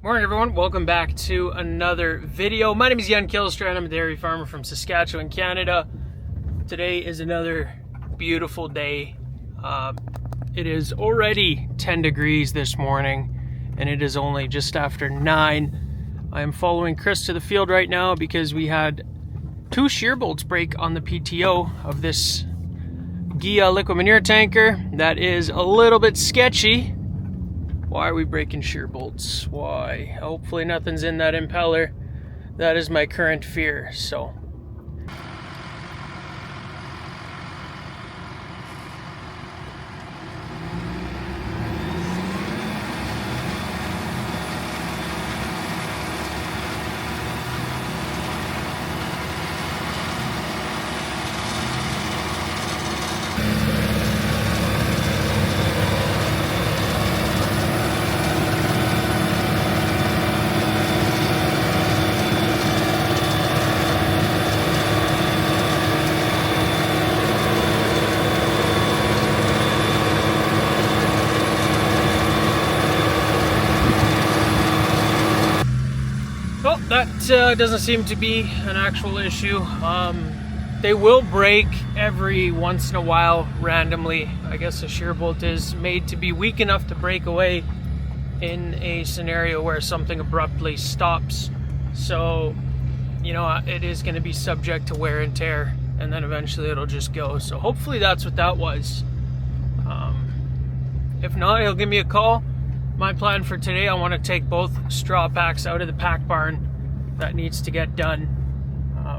Morning everyone, welcome back to another video. My name is Jan Kilstrand. I'm a dairy farmer from Saskatchewan, Canada. Today is another beautiful day. It is already 10 degrees this morning and it is only just after 9. I am following Chris to the field right now because we had 2 shear bolts break on the PTO of this Gia liquid manure tanker. That is a little bit sketchy. Why are we breaking shear bolts? Why? Hopefully nothing's in that impeller. That is my current fear, so. Well, that doesn't seem to be an actual issue. They will break every once in a while randomly. I guess a shear bolt is made to be weak enough to break away in a scenario where something abruptly stops. So, you know, it is going to be subject to wear and tear, and then eventually it'll just go. So hopefully that's what that was. If not, he'll give me a call. My plan for today, I want to take both straw packs out of the pack barn. That needs to get done.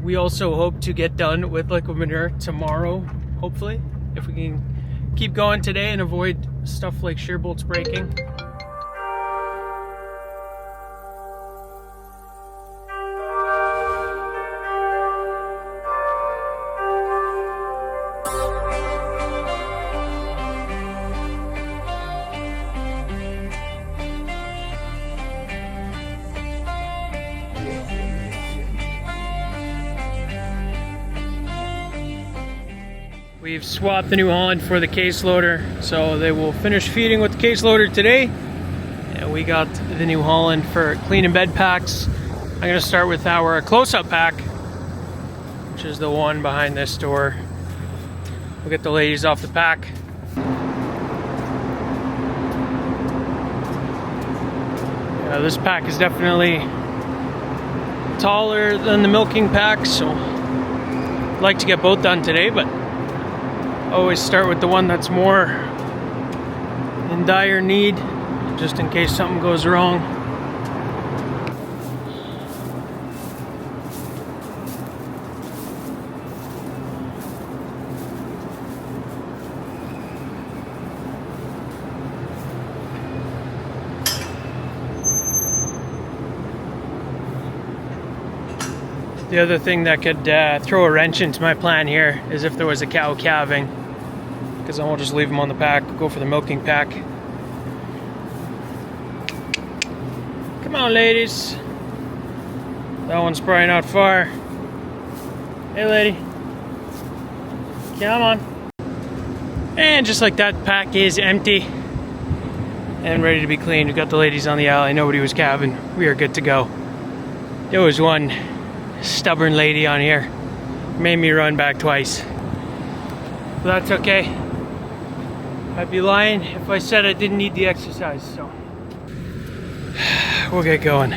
We also hope to get done with liquid manure tomorrow, hopefully, if we can keep going today and avoid stuff like shear bolts breaking. We've swapped the New Holland for the case loader, so they will finish feeding with the case loader today. And we got the New Holland for clean and bed packs. I'm going to start with our close-up pack, which is the one behind this door. We'll get the ladies off the pack. Yeah, this pack is definitely taller than the milking pack, so I'd like to get both done today, but always start with the one that's more in dire need, just in case something goes wrong. The other thing that could throw a wrench into my plan here is if there was a cow calving, because I won't just leave them on the pack, go for the milking pack. Come on, ladies. That one's probably not far. Hey, lady. Come on. And just like that, the pack is empty and ready to be cleaned. We got the ladies on the alley. Nobody was calving. We are good to go. There was one stubborn lady on here. Made me run back twice. But that's okay. I'd be lying if I said I didn't need the exercise, so we'll get going.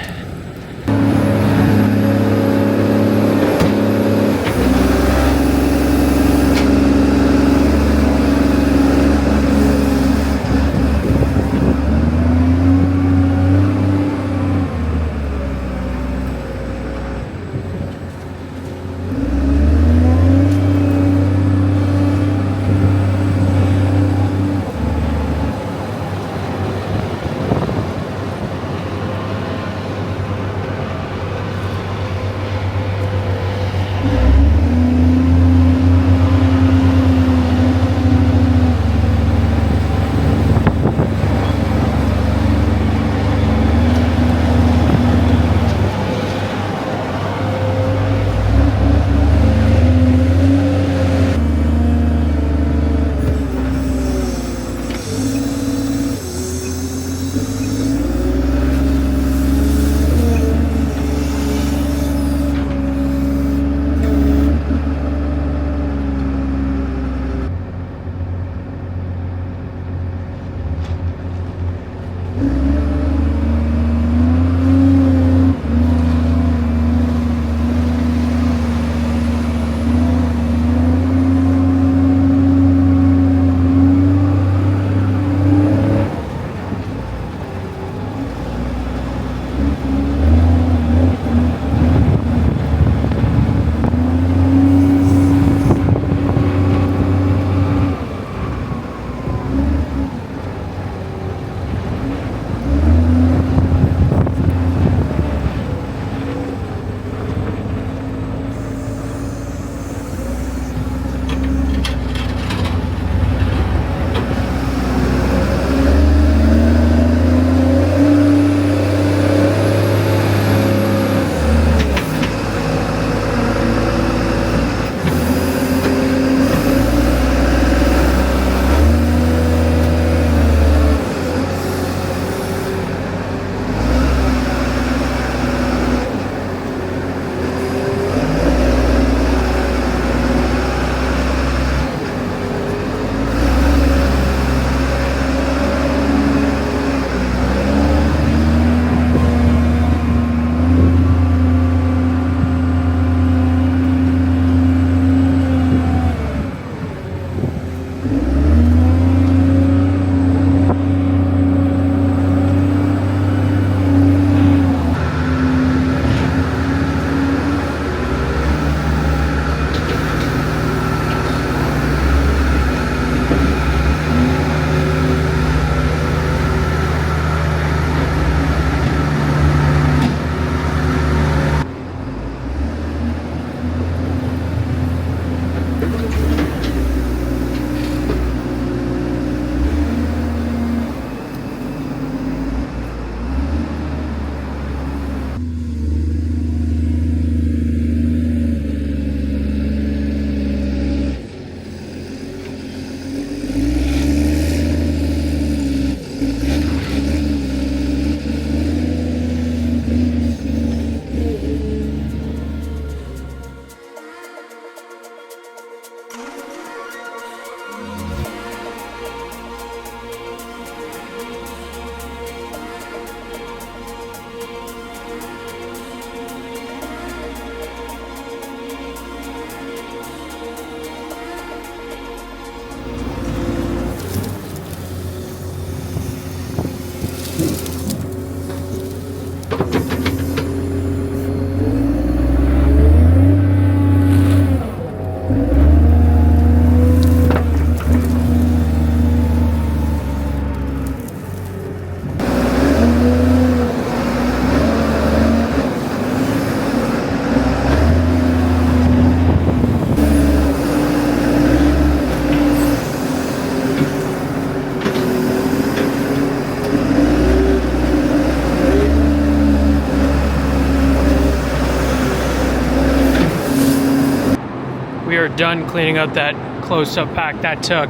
We are done cleaning up that close-up pack. That took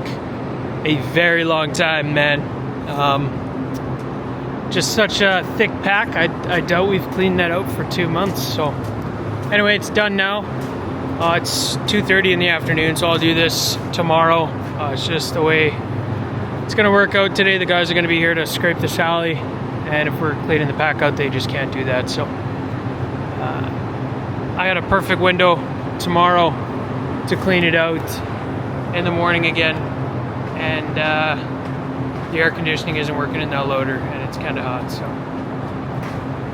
a very long time, man. Just such a thick pack. I doubt we've cleaned that out for 2 months. So anyway, it's done now. It's 2:30 in the afternoon, so I'll do this tomorrow. It's just the way it's gonna work out today. The guys are gonna be here to scrape this alley, and if we're cleaning the pack out, they just can't do that. So I got a perfect window tomorrow to clean it out in the morning again, and the air conditioning isn't working in that loader, and it's kind of hot, so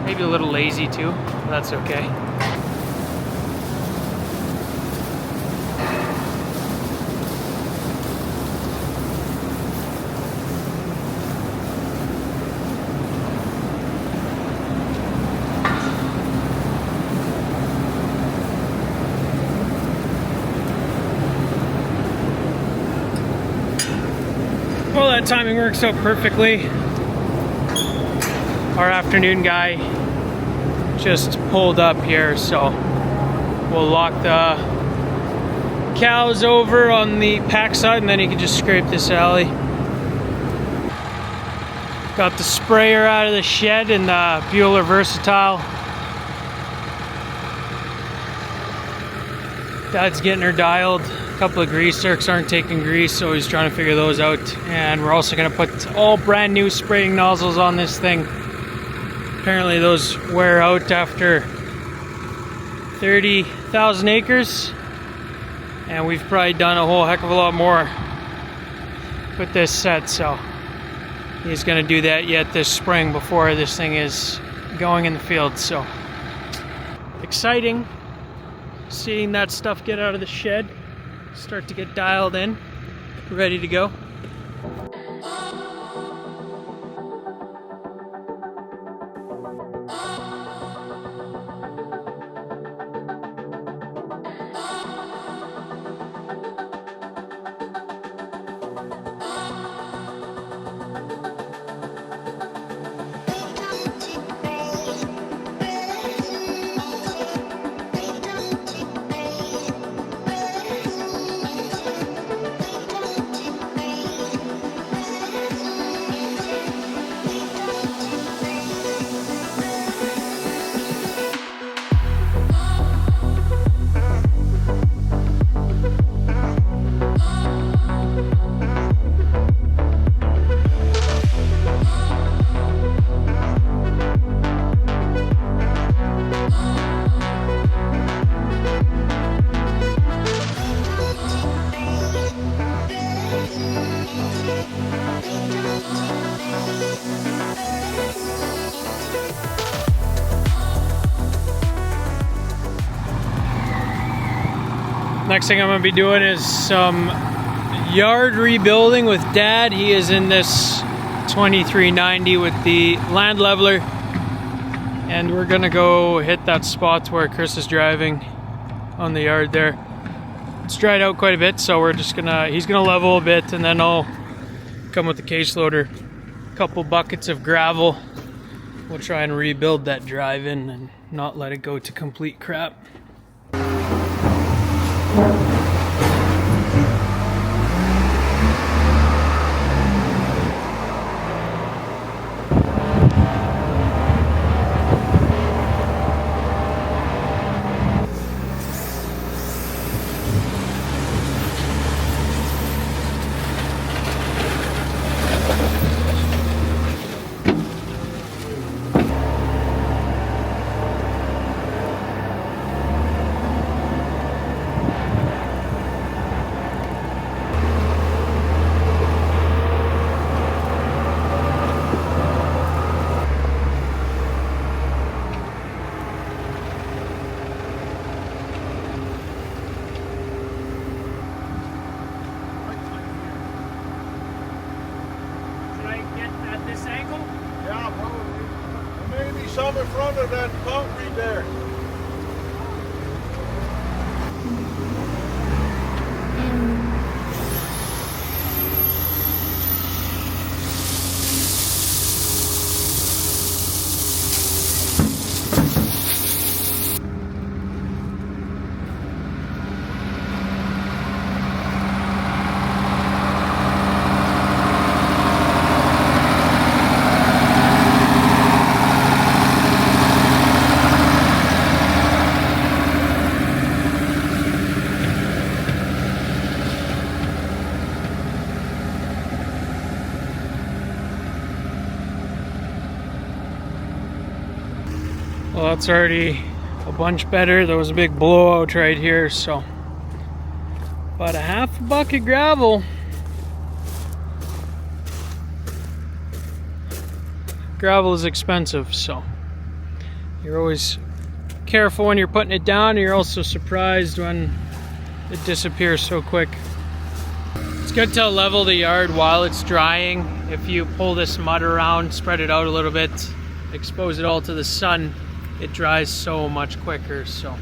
maybe a little lazy too, but that's okay. Well, that timing works out perfectly. Our afternoon guy just pulled up here, so we'll lock the cows over on the pack side, and then he can just scrape this alley. Got the sprayer out of the shed and the Bueller Versatile. Dad's getting her dialed. A couple of grease zerks aren't taking grease, so he's trying to figure those out. And we're also going to put all brand new spraying nozzles on this thing. Apparently those wear out after 30,000 acres, and we've probably done a whole heck of a lot more with this set, so he's going to do that yet this spring before this thing is going in the field. So exciting seeing that stuff get out of the shed, start to get dialed in, ready to go. Next thing I'm going to be doing is some yard rebuilding with Dad. He is in this 2390 with the land leveler, and we're going to go hit that spot where Chris is driving on the yard there. It's dried out quite a bit, so we're just he's gonna level a bit, and then I'll come with the case loader, a couple buckets of gravel. We'll try and rebuild that drive-in and not let it go to complete crap. some in front of that concrete there. Well, that's already a bunch better. There was a big blowout right here, so about a half a bucket gravel. Gravel is expensive, so you're always careful when you're putting it down, and you're also surprised when it disappears so quick. It's good to level the yard while it's drying. If you pull this mud around, spread it out a little bit, expose it all to the sun, it dries so much quicker. So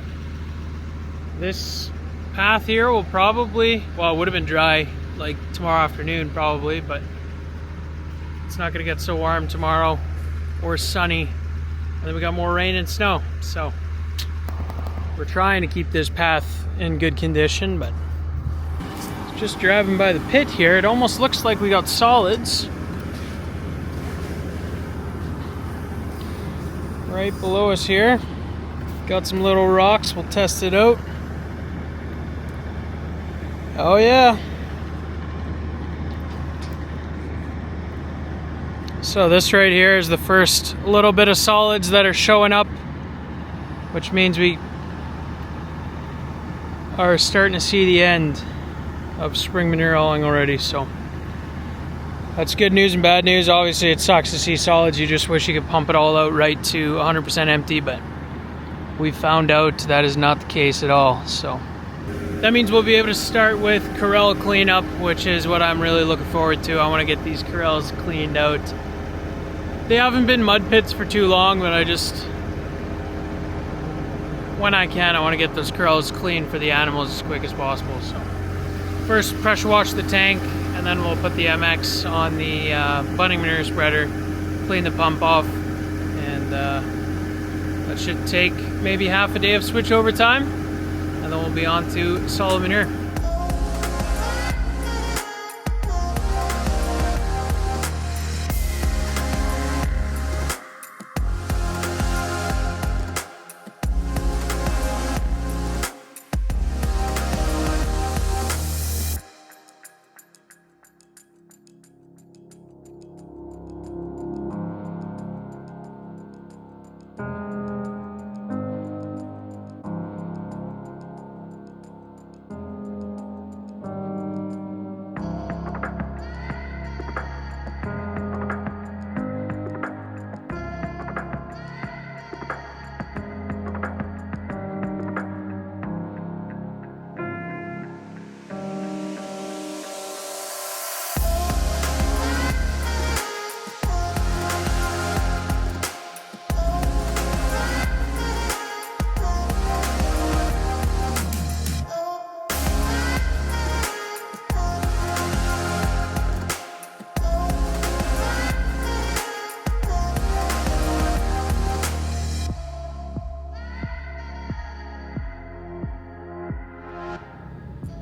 this path here will probably, well, it would have been dry like tomorrow afternoon probably, but it's not gonna get so warm tomorrow or sunny, and then we got more rain and snow. So we're trying to keep this path in good condition, but just driving by the pit here, it almost looks like we got solids right below us here. Got some little rocks, we'll test it out. Oh yeah. So this right here is the first little bit of solids that are showing up, which means we are starting to see the end of spring manure hauling already. So that's good news and bad news. Obviously it sucks to see solids. You just wish you could pump it all out right to 100% empty, but we found out that is not the case at all. So that means we'll be able to start with corral cleanup, which is what I'm really looking forward to. I want to get these corrals cleaned out. They haven't been mud pits for too long, but I just, when I can, I want to get those corrals clean for the animals as quick as possible. So first pressure wash the tank, and then we'll put the MX on the bunning manure spreader, clean the pump off, and that should take maybe half a day of switchover time, and then we'll be on to solid manure.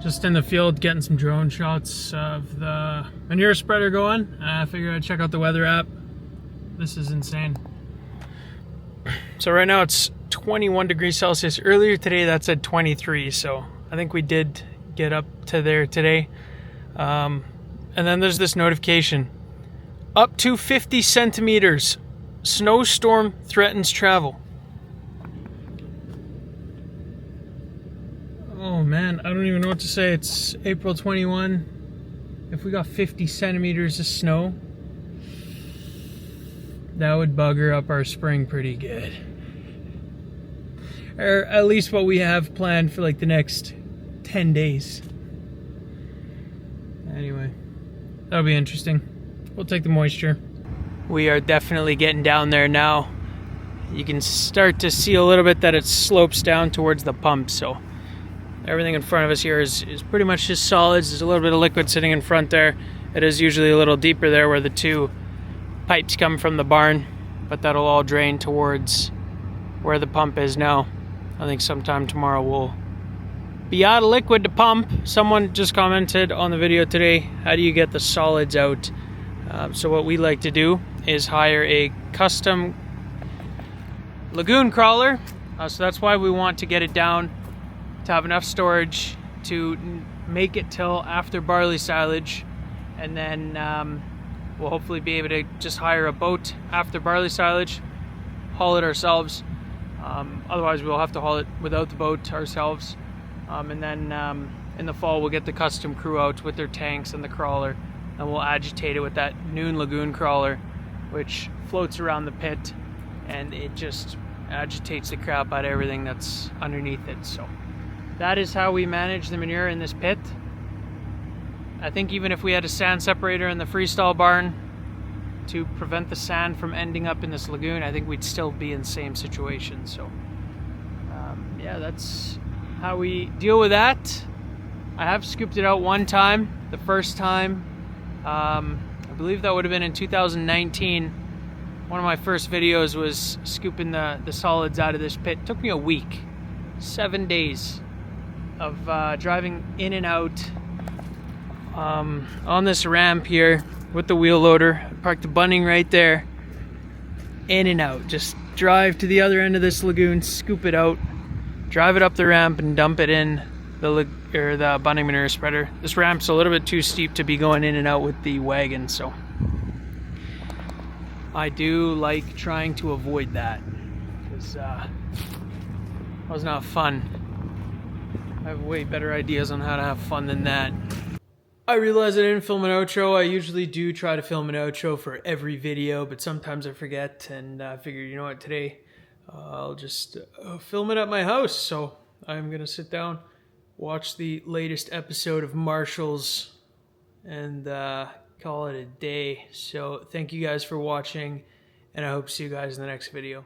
Just in the field getting some drone shots of the manure spreader going. I figured I'd check out the weather app. This is insane. So right now it's 21 degrees Celsius. Earlier today that said 23, so I think we did get up to there today. And then there's this notification. Up to 50 centimeters. Snowstorm threatens travel. Oh man, I don't even know what to say. It's April 21. If we got 50 centimeters of snow, that would bugger up our spring pretty good. Or at least what we have planned for like the next 10 days. Anyway, that'll be interesting. We'll take the moisture. We are definitely getting down there now. you can start to see a little bit that it slopes down towards the pump. So everything in front of us here is pretty much just solids. There's a little bit of liquid sitting in front there. It is usually a little deeper there where the two pipes come from the barn, but that'll all drain towards where the pump is now. I think sometime tomorrow we'll be out of liquid to pump. Someone just commented on the video today, how do you get the solids out? So what we like to do is hire a custom lagoon crawler. So that's why we want to get it down to have enough storage to make it till after barley silage, and then we'll hopefully be able to just hire a boat after barley silage, haul it ourselves. Otherwise we'll have to haul it without the boat ourselves. And then in the fall we'll get the custom crew out with their tanks and the crawler, and we'll agitate it with that Neline lagoon crawler, which floats around the pit and it just agitates the crap out of everything that's underneath it. So that is how we manage the manure in this pit. I think even if we had a sand separator in the freestall barn to prevent the sand from ending up in this lagoon, I think we'd still be in the same situation. So yeah, that's how we deal with that. I have scooped it out one time. The first time, I believe that would have been in 2019. One of my first videos was scooping the solids out of this pit. It took me a week, 7 days of driving in and out on this ramp here with the wheel loader. I parked the bunning right there. In and out, just drive to the other end of this lagoon, scoop it out, drive it up the ramp and dump it in the bunning manure spreader. This ramp's a little bit too steep to be going in and out with the wagon, so I do like trying to avoid that, because that was not fun. I have way better ideas on how to have fun than that. I realized I didn't film an outro. I usually do try to film an outro for every video, but sometimes I forget, and I figured, you know what, today I'll just film it at my house. So I'm gonna sit down, watch the latest episode of Marshall's, and call it a day. So thank you guys for watching, and I hope to see you guys in the next video.